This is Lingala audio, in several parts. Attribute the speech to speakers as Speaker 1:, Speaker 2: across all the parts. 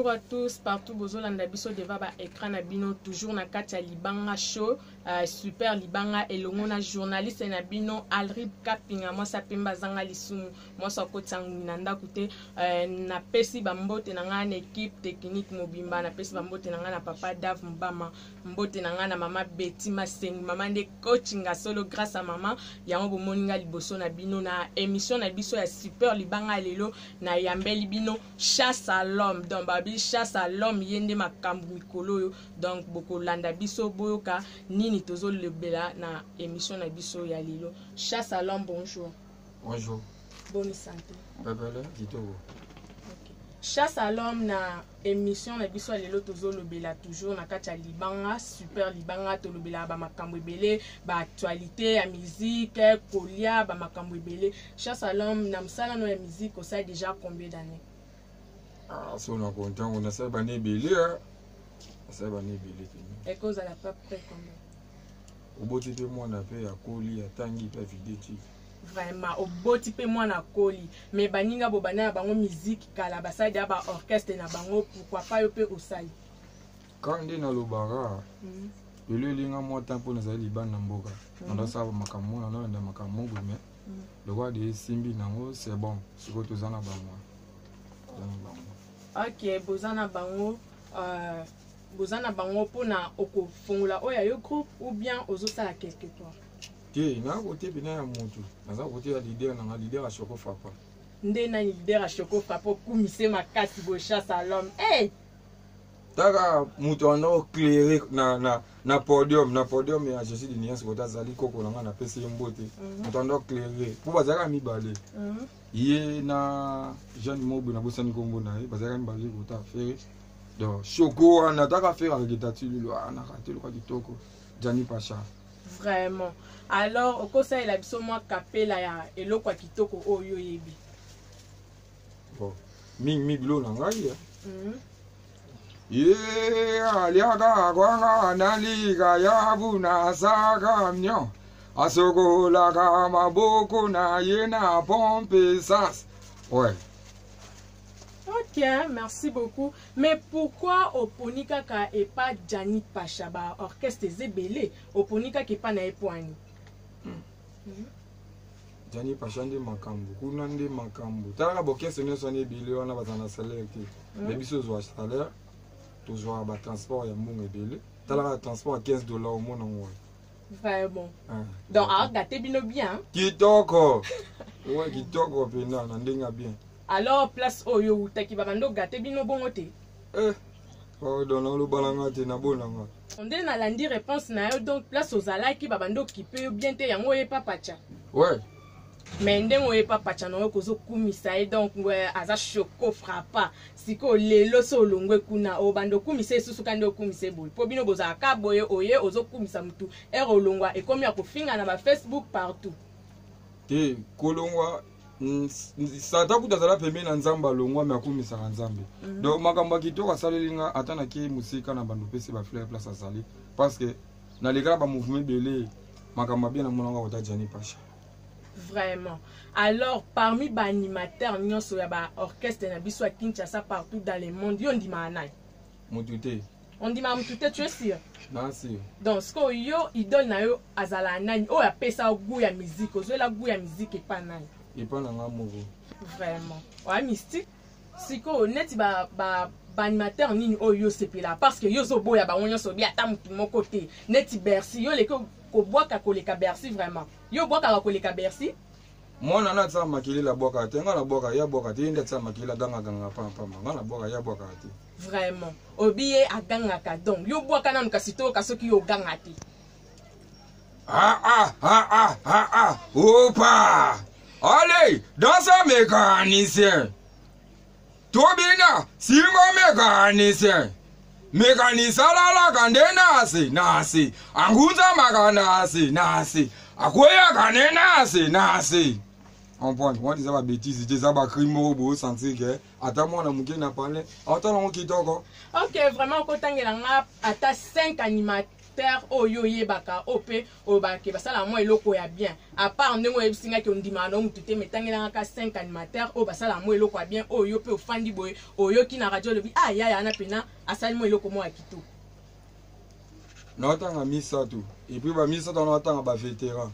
Speaker 1: Bonjour à tous, partout bozolanda biso deva ba écran na bino toujours na kati ya Libanga show, super Libanga elongo na journaliste na bino Alrib Kapinga moi sa pemba zanga lisumu moi sa kotangu na ndako te na pesi bambote na nga na équipe technique mobimba na pesi bambote na nga na papa Dav Mbama mbote na nga na mama Betty Masengi mama nde coachinga solo grâce à maman yango bomoninga liboso na bino na émission na biso ya super Libanga lelo na yambeli bino chasse à l'homme donc babi chasse à l'homme yende makambu mikolo donc boko landa biso boyoka nini tozo lebela na émission na biso ya lelo chasse à l'homme. Bonjour.
Speaker 2: Bonjour.
Speaker 1: Bonne santé.
Speaker 2: Babala kitoko.
Speaker 1: Okay. Chasse à l'homme na émission na biso ya lelo tozo lebela toujours na kati ya Libanga super Libanga to lebela ba makambu ebele ba actualité ya musique kolia ba makambu ebele. Chasse à l'homme na msala no ya musique ça déjà combien d'années?
Speaker 2: Ah, si on est content, on a ça bané belé, hein. Ça bané belé.
Speaker 1: Et cause à la pas près combien?
Speaker 2: Au beau type moi on a fait à Koli, à Tangi, à Vidéti.
Speaker 1: Vraiment, au beau type moi na Koli. Mais baninga bobana bango musique kala basadi ba orchestre na bango pourquoi pas yo pe osali.
Speaker 2: Quand on est dans le bara, le linga moi temps pour nous aller ban na mboka. On a ça makambo, on a makambo mais le roi de Simbi nango c'est bon. C'est quoi tout ça na bango.
Speaker 1: Ok, bozana bango pona oko fongula oya yo groupe ou bien ozosala quelque part.
Speaker 2: Ti na côté bina ya mutu. Na za côté ya leader na leader a Choco Frappa.
Speaker 1: Nde na leader a Choco Frappa kumise makasi bo chasse à l'homme. Hey!
Speaker 2: Taka mutu ando clairer na podium ya Jésus de Nias kota zali koko na pesi mbote. Mutu ando clairer. Pour bazaka mi balé. Yé na jeune mobu na bosani kombo na ye bazaka mi balé kota faire. Donc Choco na taka faire avec tatulu na raté le quoi kitoko. Jani Pacha.
Speaker 1: Vraiment. Alors au kosa il a biso moi kapela ya eloko kitoko oyo yebi.
Speaker 2: Bon. Mi bilo na ngai ya. Aliaga gwanga naliga yabu na saga mnyo asoko la kama boko na yena pompe sas. Ouais.
Speaker 1: Ok, merci beaucoup. Mais pourquoi Oponika ka et pas Jani Pacha ba orchestre zebele Oponika ki pa na epoani?
Speaker 2: Jani Pacha nde makambu kuna nde makambu tala bokese nyoso ne bile wana bazana salaire te. Mais biso zo salaire toujours ba transport ya mungu ebele tala transport à $15 au monde en.
Speaker 1: Vraiment. Donc a gâté bino bien.
Speaker 2: Kitoko. Ouais, kitoko pena na ndenga bien.
Speaker 1: Alors place oyo utaki babando gâté bino bongo te.
Speaker 2: Oh dans le balanga te na bonanga.
Speaker 1: On donne à l'andi réponse na yo donc place aux alaki babando qui peut bien te yango ye papa cha.
Speaker 2: Ouais.
Speaker 1: Mais ndengo ye papa cha no kozo kumisa e donc aza Choco Frappa siko lelo so longwe kuna obando kumisa susu kande okumise boy. Po bino boza ka boye oye ozo kumisa mtu ero longwa e komi akofinga na ba Facebook partout.
Speaker 2: Te kolongwa sata kutazala pembeni na nzamba longwa me akumisa nzambe. Donc makambo kitoko salelinga atana ki musika na bando pesi ba fleur place asali parce que na lekala ba mouvement belé makambo bien na monanga ota Jani Pacha.
Speaker 1: Vraiment. Alors parmi les animateurs nyonso ya ba orchestre na biso à Kinshasa partout dans le monde yo ndima nai.
Speaker 2: Mutute.
Speaker 1: On dit ma mutute tu es sûr?
Speaker 2: Non sûr.
Speaker 1: Donc ce que yo idole na yo azala nani o ya pesa goût ya musique, ozo la goût ya musique et pas nani.
Speaker 2: Et pas nanga movo.
Speaker 1: Vraiment. Ouais mystique. Siko neti ba animateur nini o yo sepela parce que yo zo boya ba onyo so bi ata mutu moko te. Neti Bercy yo le ko boaka koleka Bercy vraiment. Yo boaka koleka Bercy.
Speaker 2: Moi nana tsa makili la boaka te nga la boaka ya boaka te nda tsa makili la ganga pam nga la boaka ya boaka te.
Speaker 1: Vraiment. Obiye a ganga ka donc yo boaka nanu kasito kasoki yo ganga te.
Speaker 2: Opa! Allez, dans un mécanicien. Tobina, singo mécanicien. Mécanicien la kande nasi. Angunza makanasi, nasi. Akoya kane nasi. On point, moi disais ma bêtise, disais ma crime au beau sentir que attends moi na mukena parler. Attends on kitoko.
Speaker 1: OK, vraiment ko tangela nga ata 5 animateurs master oyo yebaka ope obake basala mo eloko ya bien à part ndenge ebisinga ki ondima na mutu te metangela ka 5 animateurs o basala mo eloko ya bien oyo pe ofandi boye oyo ki na radio lobi ah ya na pena asali mo eloko mo akito
Speaker 2: na tanga misato et puis ba misato na tanga ba vétéran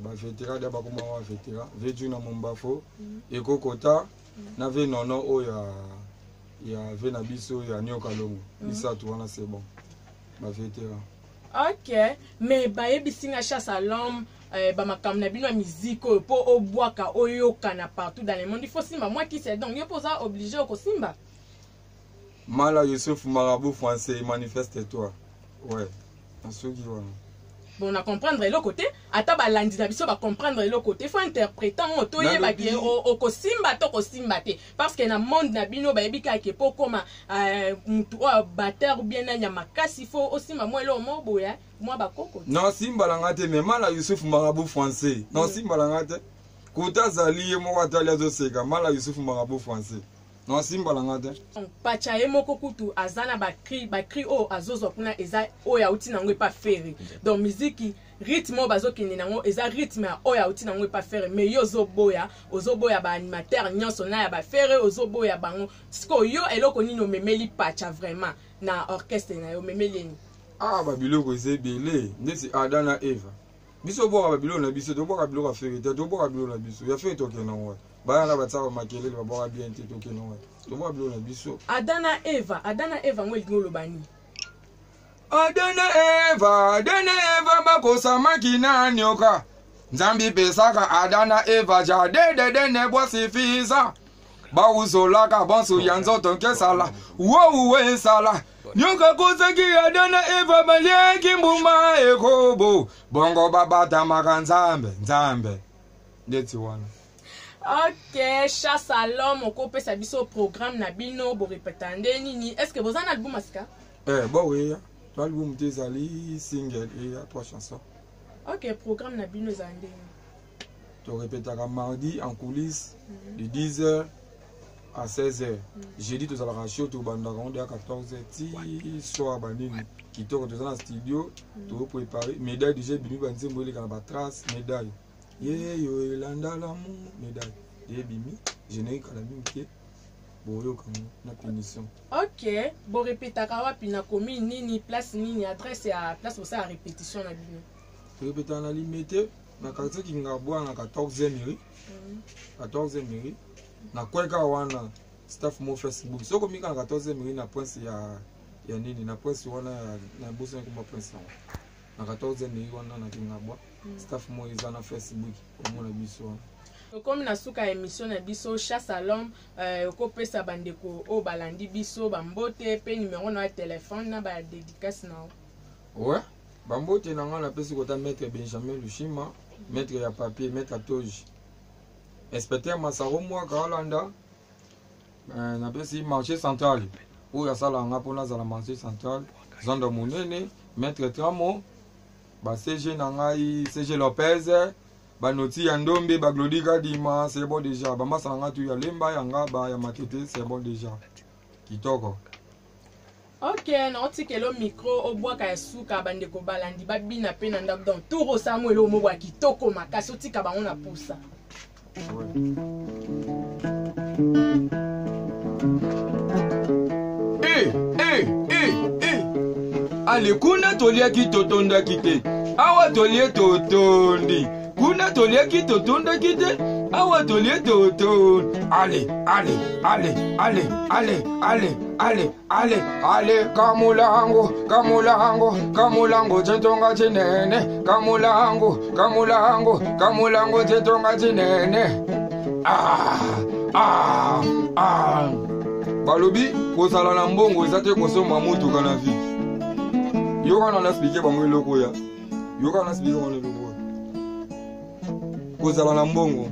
Speaker 2: ba vétéran da ba koma wa vétéran veju na mombafo et kokota na ve nono oya ya ve na biso ya nyoka longo misato wana c'est bon ba vétéran.
Speaker 1: OK mais ba yebisinga chasse à l'homme ba makam na bino musique po obwaka oyoka na partout dans le monde il faut simba moi qui c'est donc yo posa obligé ko simba
Speaker 2: Mala Youssouf Marabout français manifeste-toi. Ouais, en ce qui va.
Speaker 1: Bon, on a comprendre le côté. Ata ba landi na biso ba comprendre le côté. Faut interpréter on to yeba ki o ko simba to ko simba te. Parce que na monde na bino ba yebika ke po koma mutu o batteur ou bien na makasi faut aussi ma moi lo mo boya moi ba koko.
Speaker 2: Non simba langa te mais Mala Youssouf Marabout français. Non simba langa te. Kota zali mo watalia zo seka Mala Youssouf Marabout français. Non simba langa te.
Speaker 1: Pacha emoko kutu azana ba cri o azozo kuna eza o ya uti nango pa faire. Donc musique rythme bazo kine nango eza rythme o ya uti nango pa faire mais yo ozoboya ba animateur nyonso na ya ba faire ozoboya bango. Siko yo eloko nino memeli pacha vraiment na orchestre na yo memeli ni.
Speaker 2: Ah ba biloko ezebele ndesi Adana Eva. Biso boka ba biloko na biso to boka biloko faire te to boka biloko na biso ya fait toke na wa. Bana batsa makelele ba boka bien te toke na wa. To boka biloko na biso.
Speaker 1: Adana Eva ngo lingo bani.
Speaker 2: Adana Eva bakosa makina nyoka. Nzambi pesaka Adana Eva jade de ne bosi fisa. Ba uzolaka bonso yanzo tonke sala. Wo we sala. Nyoka kozaki Adana Eva balieki mbuma ekobo. Bongo babata makanzambe. Ndeti wana.
Speaker 1: OK, chasse à l'homme on coupe sa biso programme na bino bo répétande nini. Est-ce que vous avez un album aska?
Speaker 2: Bon oui. L'album des Ali single et 3 chansons.
Speaker 1: OK, programme na bino zande.
Speaker 2: Tu répéteras mardi en coulisses de 10h à 16h. Jeudi tu allras show tu bandaron de 14h ti soir banini qui te dans le studio tu préparer médaille déjà binu banzembo le kana trace médaille. Yo landa l'amour médaille. Et bimi générique à la bimke. Boyo comme na punition.
Speaker 1: OK, bon répétera wapi na commune nini place nini adresse à place pour ça répétition na bino.
Speaker 2: Répéter na limité na quartier Kingabwa na 14e mairie. 14e mairie. Na kweka wana staff mo Facebook. Soko mika na 14e mairie na point ya nini na point wana na boso na point na 14e mairie wana na Kingabwa. Staff mo iza na Facebook omo na biso.
Speaker 1: Comme na suka émission na biso chasse à l'homme ko pesa bandeko o balandi biso bambote pe numéro na téléphone na ba dédicace na.
Speaker 2: Ouais, bambote na ngala pesi kota maître Benjamin Lushima, maître ya papier, maître Toji. Inspecteur Masaro moi Kalanda na pesi marché central. Ou ya sala nga pona za la marché central, zone de Munene, maître Tramo, ba CG na ngai CG Lopez. Banoti ya ndombe ba Glodika Dima c'est bon déjà ba masanga tu ya lemba ya ngaba ya makete c'est bon déjà kitoko.
Speaker 1: OK na otike lo micro obwaka ya suka bandeko balandi babina pe na ndako donc tout rosamu elo mo bwa kitoko makasi otika bango na pusa.
Speaker 2: Allez kuna tolia kitotonda kite awa tolie totondi kuna tolia kitotonda kite awa tolie totondi allez kamulango chetonga chinene kamulango chetonga chinene balobi kozala na mbongo eza te kosomba mutuka na vie. Yoka na expliquer bango eloko ya. Yoka na expliquer bango eloko. Kozala na mbongo.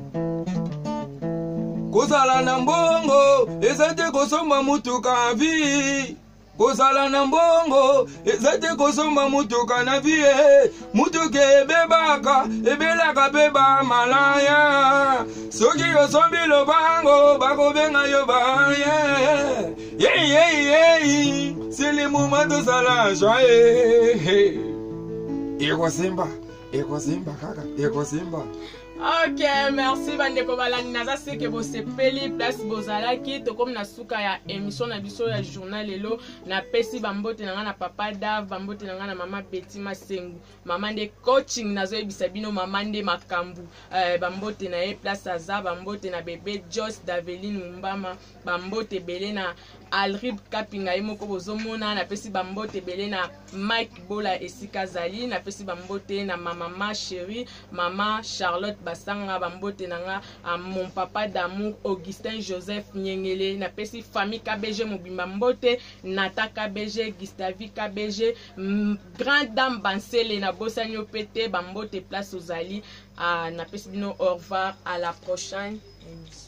Speaker 2: Kozala na mbongo eza te kosomba mutuka na vie. kozala na mbongo eza te kosomba mutuka na vie mutuka ebelaka mpe bamalaya soki osombi lobango bakobenga yo baye c'est le moment tozala joye ekosimba kaka ekosimba.
Speaker 1: Ok, merci bandeko balani naza seke bosepeli place bozalaki to comme na suka ya émission na biso ya journal lelo na pesi bambote na nga na papa Dave bambote na nga na mama Betty Masengu mama nde coaching nazo ebisa bino mama nde makambu bambote na ye place aza bambote na bébé Joss Daveline Mumbama bambote belé na Alrib Kapinga imoko bozomona na pesi bambote belé na Mike Bola esika zali na pesi bambote na mama chérie mama Charlotte basanga bambote nanga mon papa d'amour Augustin Joseph Nyengele na pesi famille KBG mobimba mbote Nata KBG Gustavi KBG grande dame Bansele na bosanyo pété bambote place ozali na pesi bino au revoir à la prochaine émission.